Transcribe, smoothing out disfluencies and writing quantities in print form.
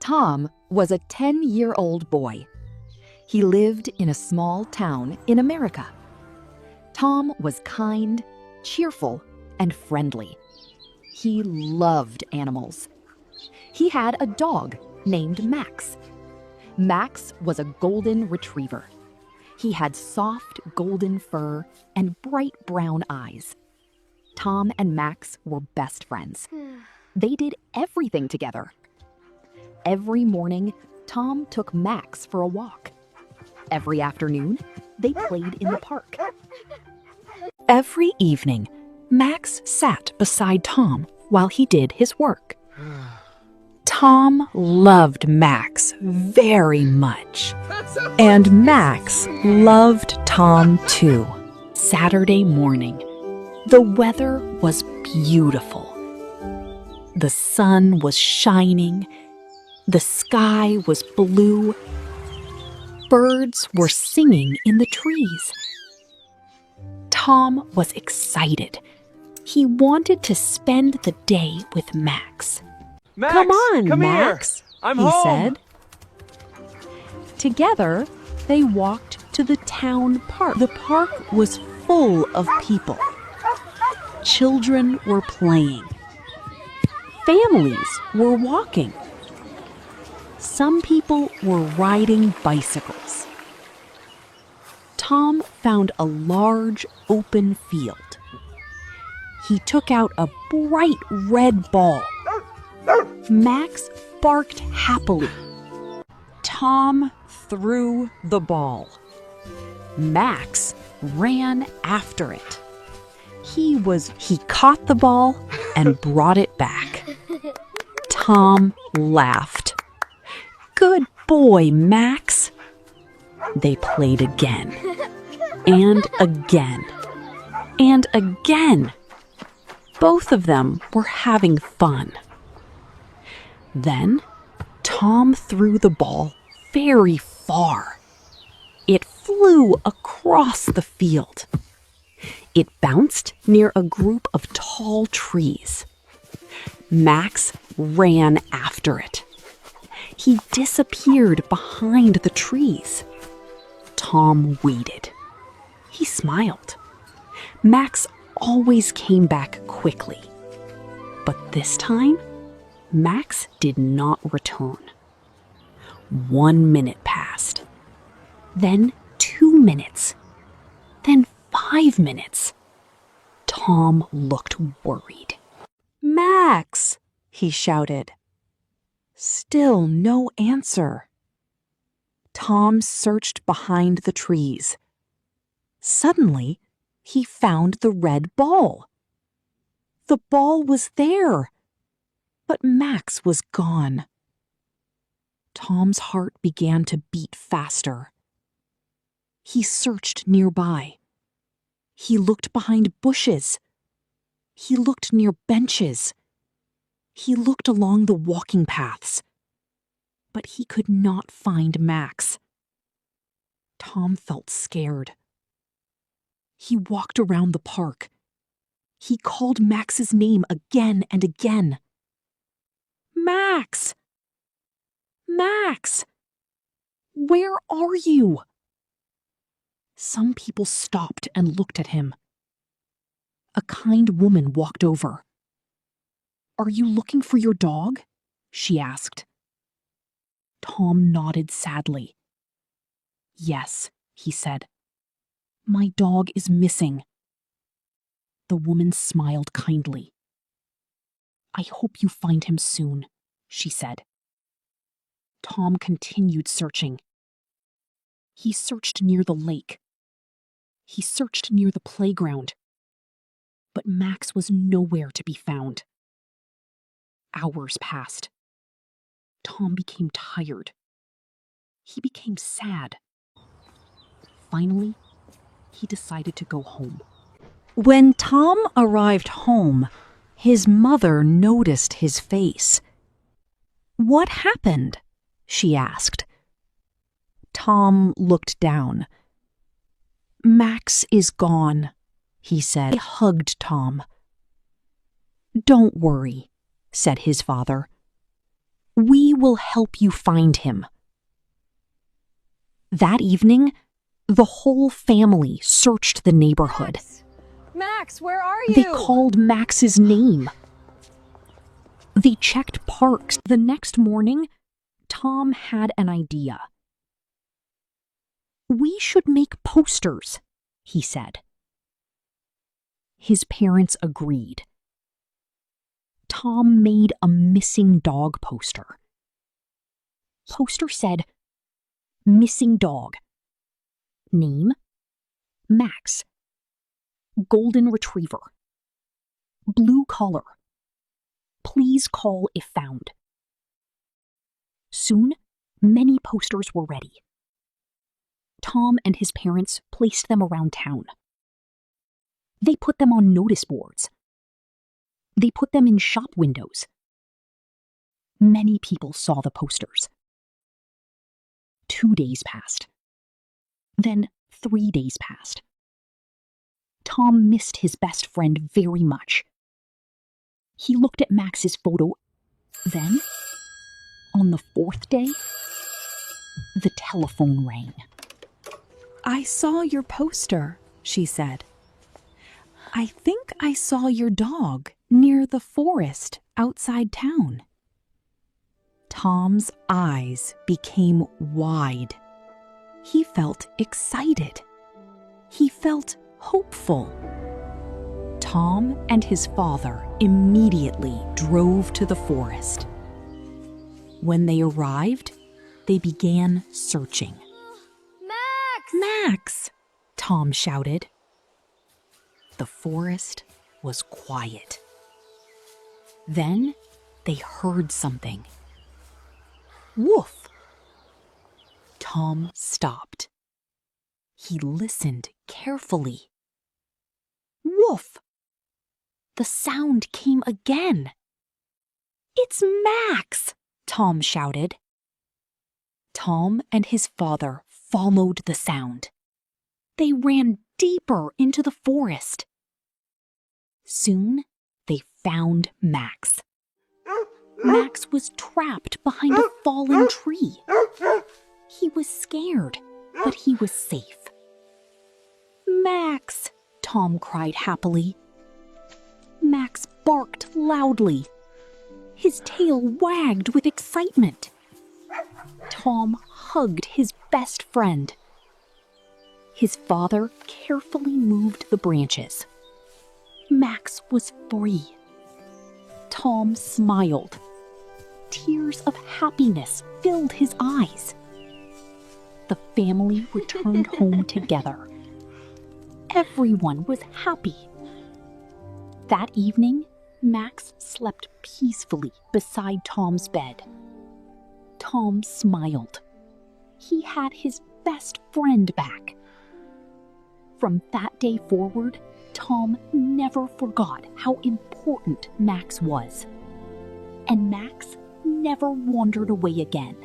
Tom was a 10-year-old boy. He lived in a small town in America. Tom was kind, cheerful, and friendly. He loved animals. He had a dog named Max. Max was a golden retriever. He had soft golden fur and bright brown eyes. Tom and Max were best friends. They did everything together. Every morning, Tom took Max for a walk. Every afternoon, they played in the park. Every evening, Max sat beside Tom while he did his work. Tom loved Max very much. And Max loved Tom too. Saturday morning, the weather was beautiful. The sun was shining. The sky was blue. Birds were singing in the trees. Tom was excited. He wanted to spend the day with Max. Max, "Come on, Max," here. I'm he home. said. Together, they walked to the town park. The park was full of people. Children were playing. Families were walking. Some people were riding bicycles. Tom found a large open field. He took out a bright red ball. Max barked happily. Tom threw the ball. Max ran after it. He caught the ball and brought it back. Tom laughed. "Good boy, Max." They played again, and again, and again. Both of them were having fun. Then Tom threw the ball very far. It flew across the field. It bounced near a group of tall trees. Max ran after it. He disappeared behind the trees. Tom waited. He smiled. Max always came back quickly. But this time, Max did not return. 1 minute passed. Then 2 minutes. Then 5 minutes. Tom looked worried. "Max!" he shouted. Still no answer. Tom searched behind the trees. Suddenly, he found the red ball. The ball was there, but Max was gone. Tom's heart began to beat faster. He searched nearby. He looked behind bushes. He looked near benches. He looked along the walking paths. But he could not find Max. Tom felt scared. He walked around the park. He called Max's name again and again. "Max! Max! Where are you?" Some people stopped and looked at him. A kind woman walked over. "Are you looking for your dog?" she asked. Tom nodded sadly. "Yes," he said. "My dog is missing." The woman smiled kindly. "I hope you find him soon," she said. Tom continued searching. He searched near the lake. He searched near the playground. But Max was nowhere to be found. Hours passed. Tom became tired. He became sad. Finally, he decided to go home. When Tom arrived home, his mother noticed his face. "What happened?" she asked. Tom looked down. "Max is gone," he said. He hugged Tom. "Don't worry," said his father. We will help you find him. That evening, the whole family searched the neighborhood. Max, where are you? They called Max's name. They checked parks. The next morning, Tom had an idea. We should make posters, he said. His parents agreed. Tom made a missing dog poster. Poster said, "Missing dog. Name, Max. Golden retriever. Blue collar. Please call if found." Soon, many posters were ready. Tom and his parents placed them around town. They put them on notice boards. They put them in shop windows. Many people saw the posters. 2 days passed. Then 3 days passed. Tom missed his best friend very much. He looked at Max's photo. Then, on the 4th day, the telephone rang. I saw your poster, she said. I think I saw your dog near the forest outside town. Tom's eyes became wide. He felt excited. He felt hopeful. Tom and his father immediately drove to the forest. When they arrived, they began searching. Max! Max! Tom shouted. The forest was quiet. Then they heard something. Woof! Tom stopped. He listened carefully. Woof! The sound came again. It's Max! Tom shouted. Tom and his father followed the sound. They ran deeper into the forest. Soon, they found Max. Max was trapped behind a fallen tree. He was scared, but he was safe. Max! Tom cried happily. Max barked loudly. His tail wagged with excitement. Tom hugged his best friend. His father carefully moved the branches. Max was free. Tom smiled. Tears of happiness filled his eyes. The family returned home together. Everyone was happy. That evening, Max slept peacefully beside Tom's bed. Tom smiled. He had his best friend back. From that day forward, Tom never forgot how important Max was. And Max never wandered away again.